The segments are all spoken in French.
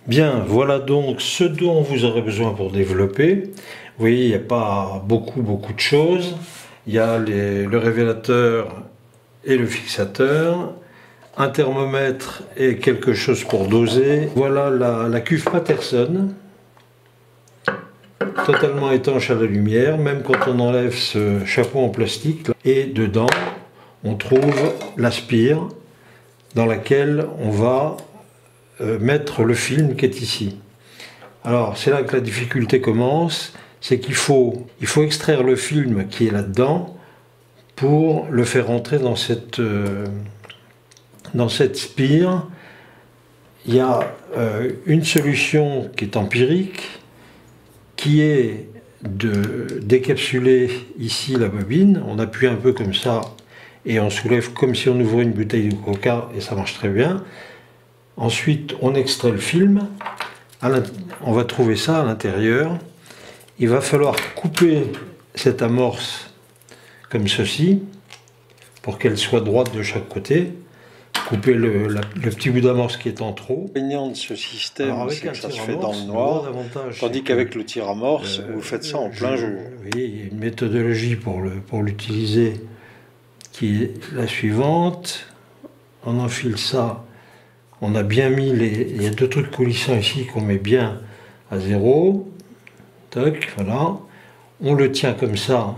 Bien, voilà donc ce dont vous aurez besoin pour développer. Vous voyez, il n'y a pas beaucoup de choses. Il y a le révélateur et le fixateur, un thermomètre et quelque chose pour doser. Voilà la cuve Patterson, totalement étanche à la lumière, même quand on enlève ce chapeau en plastique. Et dedans, on trouve la spire dans laquelle on va mettre le film qui est ici. Alors c'est là que la difficulté commence, c'est qu'il faut extraire le film qui est là-dedans pour le faire entrer dans cette spire. Il y a une solution qui est empirique, qui est de décapsuler ici la bobine. On appuie un peu comme ça et on soulève comme si on ouvrait une bouteille de coca et ça marche très bien. Ensuite on extrait le film, on va trouver ça à l'intérieur. Il va falloir couper cette amorce comme ceci pour qu'elle soit droite de chaque côté. Couper le petit bout d'amorce qui est en trop. L'inconvénient de ce système, c'est que ça se fait dans le noir, tandis qu'avec le tire-amorce, vous faites ça en plein jour. Oui, il y a une méthodologie pour l'utiliser qui est la suivante. On enfile ça. On a bien mis il y a deux trucs coulissants ici qu'on met bien à zéro. Toc, voilà. On le tient comme ça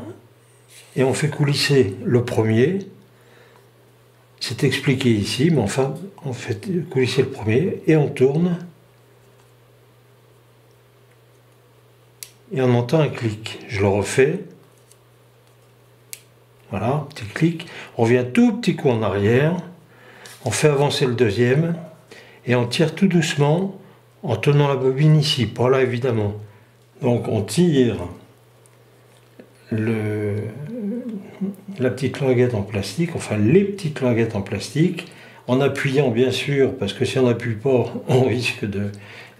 et on fait coulisser le premier. C'est expliqué ici, mais enfin, on fait coulisser le premier et on tourne. Et on entend un clic. Je le refais. Voilà, petit clic. On revient tout petit coup en arrière. On fait avancer le deuxième. Et on tire tout doucement en tenant la bobine ici, pas là évidemment. Donc on tire la petite languette en plastique, enfin les petites languettes en plastique, en appuyant bien sûr, parce que si on n'appuie pas, on risque de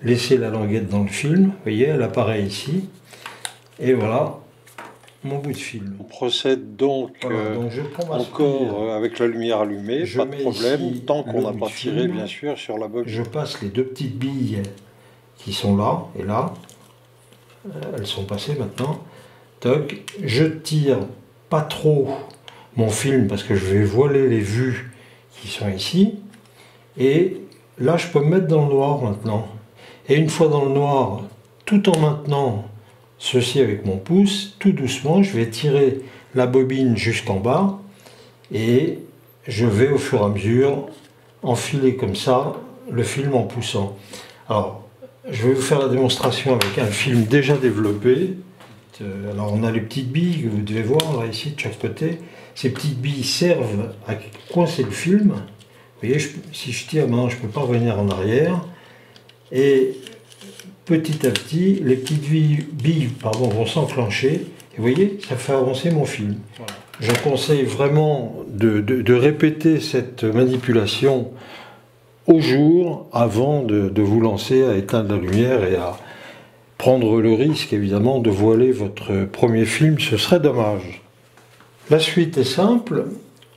laisser la languette dans le film. Vous voyez, elle apparaît ici. Et voilà mon bout de film. On procède donc, voilà, donc encore avec la lumière allumée, pas de problème, tant qu'on n'a pas tiré bien sûr sur la bobine. Je passe les deux petites billes qui sont là et là. Elles sont passées maintenant. Toc. Je tire pas trop mon film parce que je vais voiler les vues qui sont ici. Et là, je peux me mettre dans le noir maintenant. Et une fois dans le noir, tout en maintenant ceci avec mon pouce, tout doucement, je vais tirer la bobine jusqu'en bas et je vais au fur et à mesure enfiler comme ça le film en poussant. Alors, je vais vous faire la démonstration avec un film déjà développé. Alors on a les petites billes que vous devez voir là ici de chaque côté. Ces petites billes servent à coincer le film. Vous voyez, si je tire maintenant, je ne peux pas revenir en arrière. Et petit à petit, les petites billes vont s'enclencher. Et vous voyez, ça fait avancer mon film. Voilà. Je conseille vraiment de répéter cette manipulation au jour avant de vous lancer à éteindre la lumière et à prendre le risque évidemment de voiler votre premier film, ce serait dommage. La suite est simple,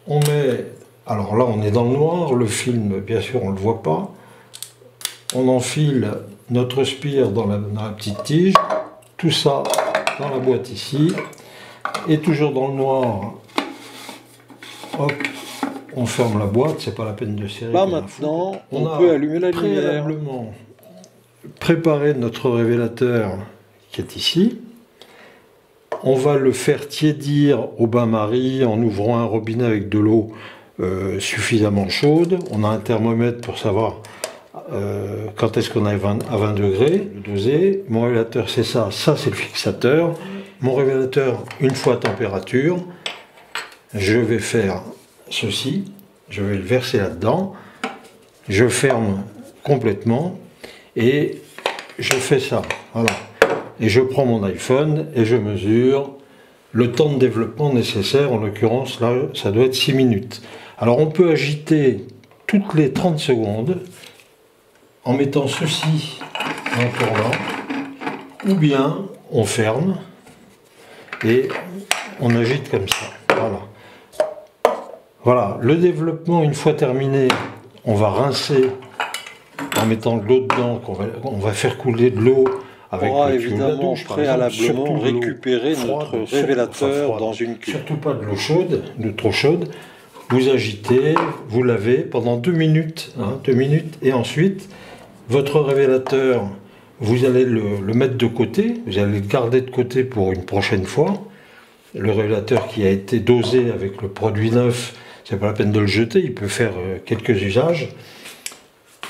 on met, alors là on est dans le noir, le film bien sûr on ne le voit pas, on enfile notre spire dans la petite tige, tout ça dans la boîte ici, et toujours dans le noir, hop, on ferme la boîte, c'est pas la peine de serrer. Là maintenant, on peut allumer la lumière. Préalablement préparer notre révélateur qui est ici. On va le faire tiédir au bain-marie en ouvrant un robinet avec de l'eau suffisamment chaude. On a un thermomètre pour savoir quand est-ce qu'on est à 20 degrés, le doser. Mon révélateur c'est ça, ça c'est le fixateur. Mon révélateur, une fois à température, je vais faire ceci, je vais le verser là-dedans, je ferme complètement et je fais ça, voilà. Et je prends mon iPhone et je mesure le temps de développement nécessaire, en l'occurrence là ça doit être 6 minutes. Alors on peut agiter toutes les 30 secondes en mettant ceci en tournant, ou bien on ferme et on agite comme ça, voilà. Voilà, le développement une fois terminé, on va rincer en mettant de l'eau dedans, on va faire couler de l'eau avec le évidemment préalablement récupérer notre révélateur dans une cuve. Surtout pas de l'eau chaude, de trop chaude. Vous agitez, vous lavez pendant 2 minutes, 2 minutes, et ensuite, votre révélateur, vous allez le mettre de côté, vous allez le garder de côté pour une prochaine fois. Le révélateur qui a été dosé avec le produit neuf, c'est pas la peine de le jeter, il peut faire quelques usages.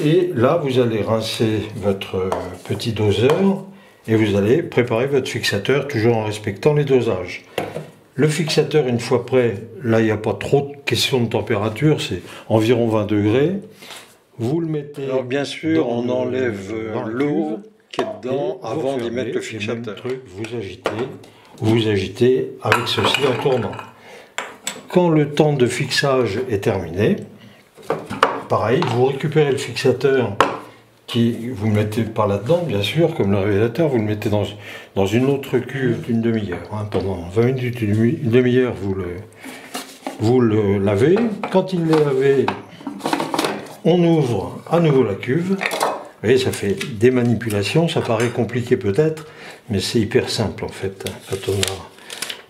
Et là, vous allez rincer votre petit doseur et vous allez préparer votre fixateur, toujours en respectant les dosages. Le fixateur, une fois prêt, là, il n'y a pas trop de questions de température, c'est environ 20 degrés. Vous le mettez... Alors, bien sûr, on enlève l'eau qui est dedans avant d'y mettre le fixateur. Vous agitez avec ceci en tournant. Quand le temps de fixage est terminé, pareil, vous récupérez le fixateur, vous le mettez par là-dedans, bien sûr, comme le révélateur, vous le mettez dans une autre cuve d'une demi-heure. Pendant 20 minutes, une demi-heure, vous le lavez. Quand il est lavé, on ouvre à nouveau la cuve. Vous voyez, ça fait des manipulations, ça paraît compliqué peut-être, mais c'est hyper simple en fait, quand on a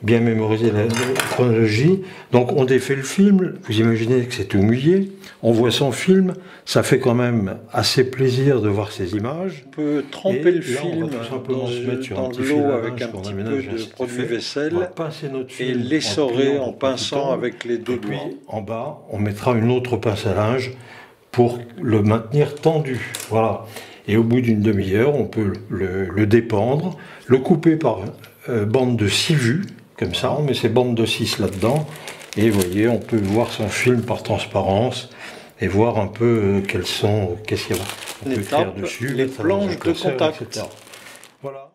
bien mémorisé la chronologie. Donc on défait le film, vous imaginez que c'est tout mouillé, on voit son film, ça fait quand même assez plaisir de voir ces images. On peut tremper le film dans de l'eau avec un petit peu de produit vaisselle et l'essorer en pinçant avec les deux doigts. En bas, on mettra une autre pince à linge pour le maintenir tendu. Voilà. Et au bout d'une demi-heure, on peut le dépendre, le couper par bande de 6 vues, comme ça, on met ces bandes de 6 là-dedans, et vous voyez, on peut voir son film par transparence, et voir un peu qu'est-ce qu'il y a. On peut écrire dessus, les planches de contact. Voilà.